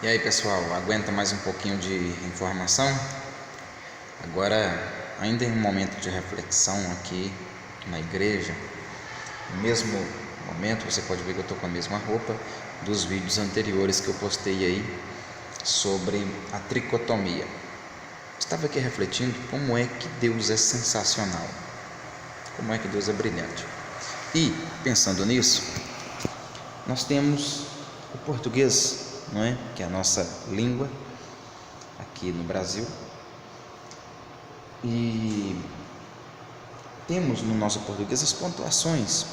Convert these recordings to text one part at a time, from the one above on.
E aí pessoal, aguenta mais um pouquinho de informação? Agora, ainda em um momento de reflexão aqui na igreja, no mesmo momento você pode ver que eu estou com a mesma roupa dos vídeos anteriores que eu postei aí sobre a tricotomia. Estava aqui refletindo como é que Deus é sensacional, como é que Deus é brilhante. E pensando nisso, nós temos o português, não é? Que é a nossa língua aqui no Brasil, e temos no nosso português as pontuações.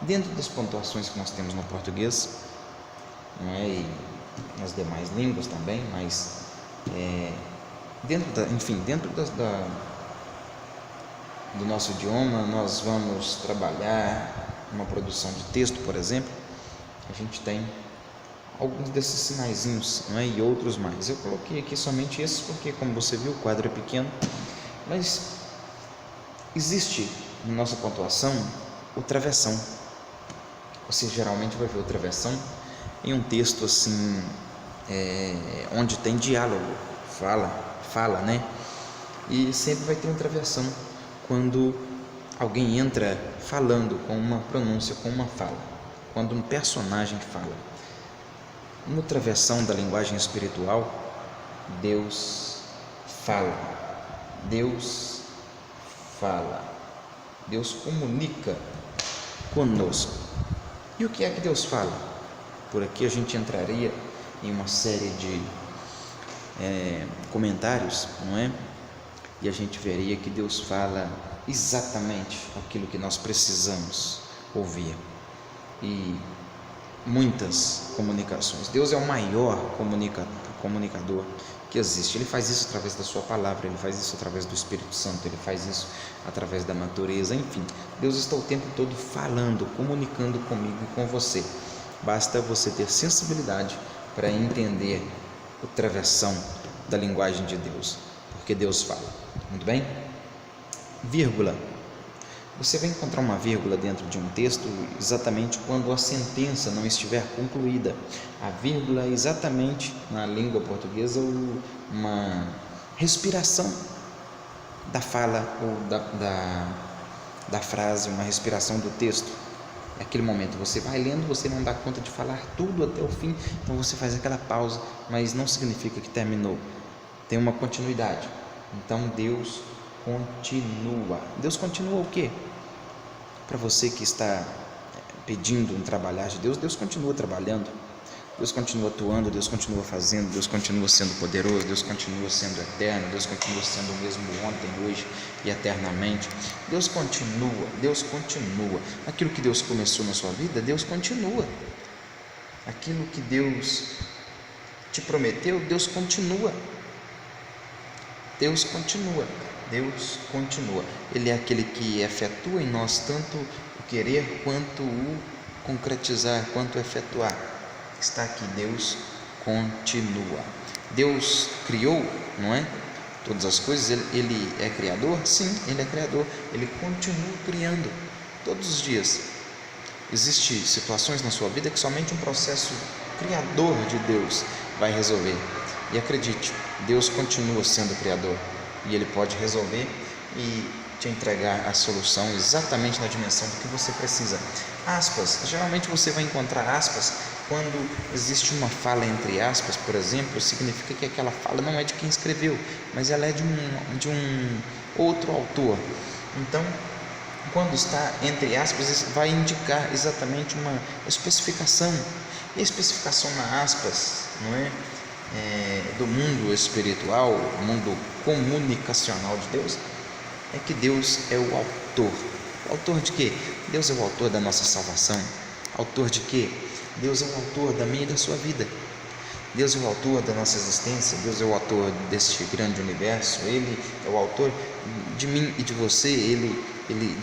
Dentro das pontuações que nós temos no português, não é? E nas demais línguas também, mas dentro do nosso idioma, nós vamos trabalhar uma produção de texto, por exemplo. A gente tem alguns desses sinaizinhos, não é? E outros mais. Eu coloquei aqui somente esses porque, como você viu, o quadro é pequeno, mas existe na nossa pontuação o travessão. Você geralmente vai ver o travessão em um texto assim, onde tem diálogo, fala, né? E sempre vai ter um travessão quando alguém entra falando com uma pronúncia, com uma fala, quando um personagem fala. No travessão da linguagem espiritual, Deus fala, Deus comunica conosco. E o que é que Deus fala? Por aqui a gente entraria em uma série de comentários, não é? E a gente veria que Deus fala exatamente aquilo que nós precisamos ouvir. E muitas comunicações. Deus é o maior comunicador que existe. Ele faz isso através da sua palavra, ele faz isso através do Espírito Santo, ele faz isso através da natureza, enfim. Deus está o tempo todo falando, comunicando comigo e com você. Basta você ter sensibilidade para entender o travessão da linguagem de Deus, porque Deus fala. Muito bem? Vírgula. Você vai encontrar uma vírgula dentro de um texto exatamente quando a sentença não estiver concluída. A vírgula é exatamente, na língua portuguesa, uma respiração da fala ou da frase, uma respiração do texto. Naquele momento você vai lendo, você não dá conta de falar tudo até o fim, então você faz aquela pausa, mas não significa que terminou. Tem uma continuidade. Então Deus continua. Deus continua o quê? Para você que está pedindo um trabalhar de Deus, Deus continua trabalhando, Deus continua atuando, Deus continua fazendo, Deus continua sendo poderoso, Deus continua sendo eterno, Deus continua sendo o mesmo ontem, hoje e eternamente. Deus continua. Aquilo que Deus começou na sua vida, Deus continua. Aquilo que Deus te prometeu, Deus continua. Deus continua. Ele é aquele que efetua em nós tanto o querer quanto o concretizar, quanto efetuar. Está aqui, Deus continua. Deus criou, não é? Todas as coisas, ele é criador? Sim, ele é criador. Ele continua criando todos os dias. Existem situações na sua vida que somente um processo criador de Deus vai resolver. E acredite, Deus continua sendo criador. E Ele pode resolver e te entregar a solução exatamente na dimensão do que você precisa. Aspas, geralmente você vai encontrar aspas quando existe uma fala entre aspas, por exemplo, significa que aquela fala não é de quem escreveu, mas ela é de um outro autor. Então, quando está entre aspas, vai indicar exatamente uma especificação. E a especificação na aspas, não é? Do mundo espiritual, o mundo comunicacional de Deus, é que Deus é o autor. O autor de quê? Deus é o autor da nossa salvação. Autor de quê? Deus é o autor da minha e da sua vida. Deus é o autor da nossa existência. Deus é o autor deste grande universo. Ele é o autor de mim e de você. Ele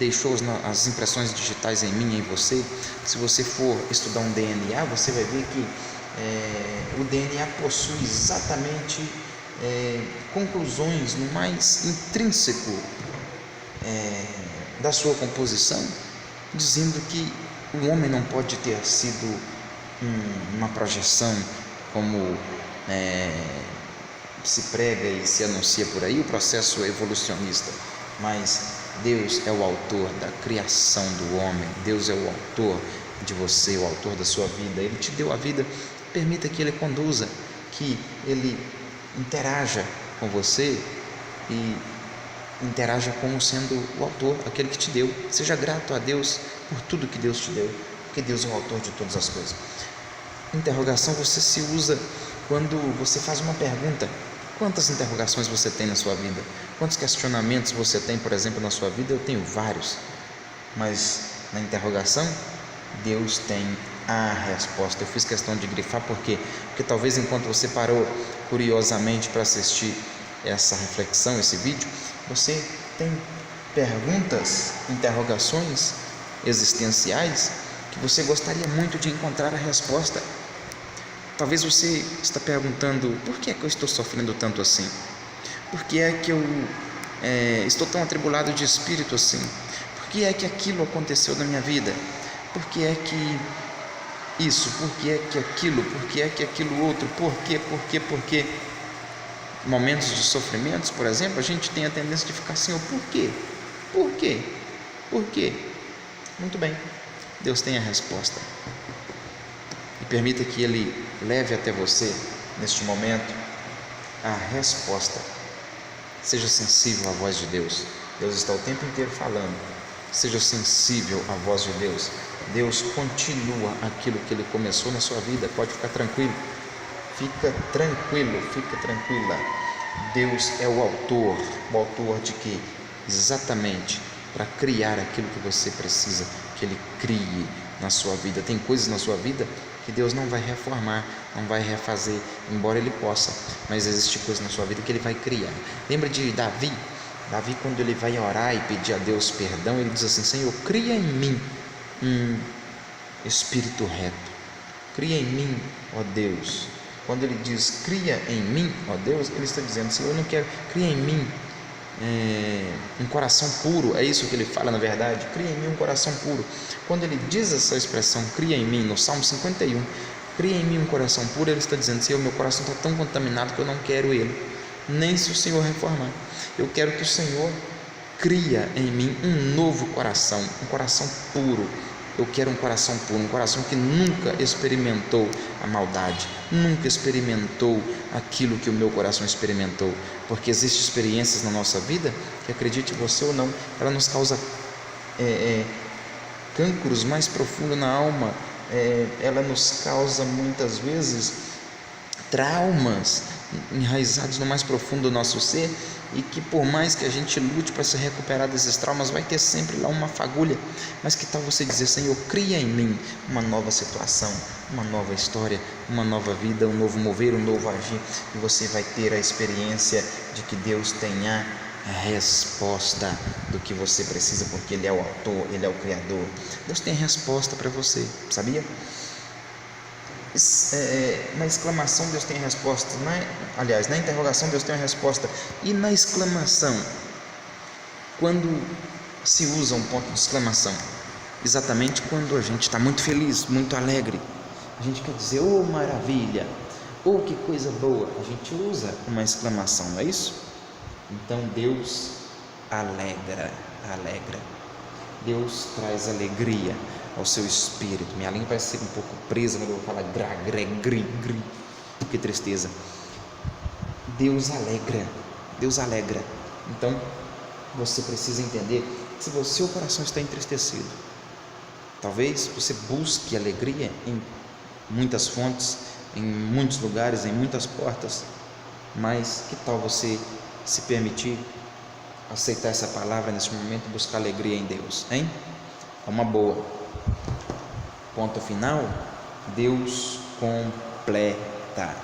deixou as impressões digitais em mim e em você. Se você for estudar um DNA, você vai ver que o DNA possui exatamente conclusões no mais intrínseco da sua composição, dizendo que o homem não pode ter sido uma projeção como se prega e se anuncia por aí, o processo evolucionista, mas Deus é o autor da criação do homem, Deus é o autor de você, o autor da sua vida. Ele te deu a vida, permita que Ele conduza, que Ele interaja com você e interaja como sendo o autor, aquele que te deu. Seja grato a Deus por tudo que Deus te deu, porque Deus é o autor de todas as coisas. Interrogação você se usa quando você faz uma pergunta. Quantas interrogações você tem na sua vida? Quantos questionamentos você tem, por exemplo, na sua vida? Eu tenho vários, mas na interrogação, Deus tem a resposta. Eu fiz questão de grifar porque talvez enquanto você parou curiosamente para assistir essa reflexão, esse vídeo, você tem perguntas, interrogações existenciais que você gostaria muito de encontrar a resposta. Talvez você está perguntando: por que é que eu estou sofrendo tanto assim? Por que é que eu estou tão atribulado de espírito assim? Por que é que aquilo aconteceu na minha vida? Por que é que isso? Por que é que aquilo? Por que é que aquilo outro? Por quê? Momentos de sofrimentos, por exemplo, a gente tem a tendência de ficar assim: por quê? Por quê? Por quê? Muito bem, Deus tem a resposta. E permita que Ele leve até você, neste momento, a resposta. Seja sensível à voz de Deus. Deus está o tempo inteiro falando. Seja sensível à voz de Deus. Deus continua aquilo que Ele começou na sua vida. Pode ficar tranquilo. Fica tranquilo, fica tranquila. Deus é o autor de quê? Exatamente para criar aquilo que você precisa que Ele crie na sua vida. Tem coisas na sua vida que Deus não vai reformar, não vai refazer, embora Ele possa, mas existe coisa na sua vida que Ele vai criar. Lembra de Davi? Davi, quando ele vai orar e pedir a Deus perdão, ele diz assim: Senhor, cria em mim um espírito reto, cria em mim, ó Deus. Quando ele diz cria em mim, ó Deus, ele está dizendo: Senhor, eu não quero, cria em mim um coração puro. É isso que ele fala, na verdade: cria em mim um coração puro. Quando ele diz essa expressão, cria em mim, no Salmo 51, cria em mim um coração puro, ele está dizendo: Senhor, meu coração está tão contaminado que eu não quero ele, nem se o Senhor reformar. Eu quero que o Senhor cria em mim um novo coração, um coração puro. Eu quero um coração puro, um coração que nunca experimentou a maldade, nunca experimentou aquilo que o meu coração experimentou, porque existem experiências na nossa vida que, acredite você ou não, ela nos causa cânceres mais profundos na alma, ela nos causa muitas vezes traumas enraizados no mais profundo do nosso ser, e que por mais que a gente lute para se recuperar desses traumas, vai ter sempre lá uma fagulha. Mas que tal você dizer: Senhor, cria em mim uma nova situação, uma nova história, uma nova vida, um novo mover, um novo agir, e você vai ter a experiência de que Deus tem a resposta do que você precisa, porque Ele é o autor, Ele é o criador. Deus tem a resposta para você, sabia? Na exclamação Deus tem a resposta, na interrogação Deus tem a resposta, e na exclamação, quando se usa um ponto de exclamação, exatamente quando a gente está muito feliz, muito alegre, a gente quer dizer: oh maravilha, oh que coisa boa, a gente usa uma exclamação, não é isso? Então Deus alegra, Deus traz alegria ao seu espírito. Minha língua vai ser um pouco presa quando eu vou falar gri. Que tristeza. Deus alegra. Então você precisa entender que se o seu coração está entristecido, talvez você busque alegria em muitas fontes, em muitos lugares, em muitas portas, mas que tal você se permitir aceitar essa palavra nesse momento e buscar alegria em Deus, hein? É uma boa. Ponto final: Deus completa.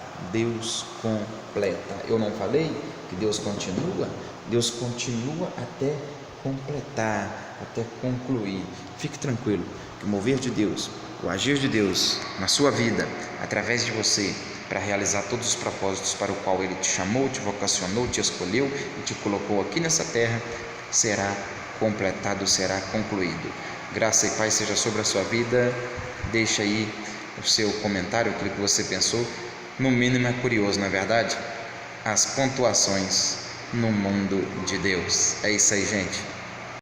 Eu não falei que Deus continua? Deus continua até completar, até concluir. Fique tranquilo que o mover de Deus, o agir de Deus na sua vida, através de você, para realizar todos os propósitos para o qual Ele te chamou, te vocacionou, te escolheu e te colocou aqui nessa terra, será completado, será concluído. Graça e paz seja sobre a sua vida. Deixa aí o seu comentário, aquilo que você pensou, No mínimo é curioso, não é verdade? As pontuações no mundo de Deus. É isso aí, gente.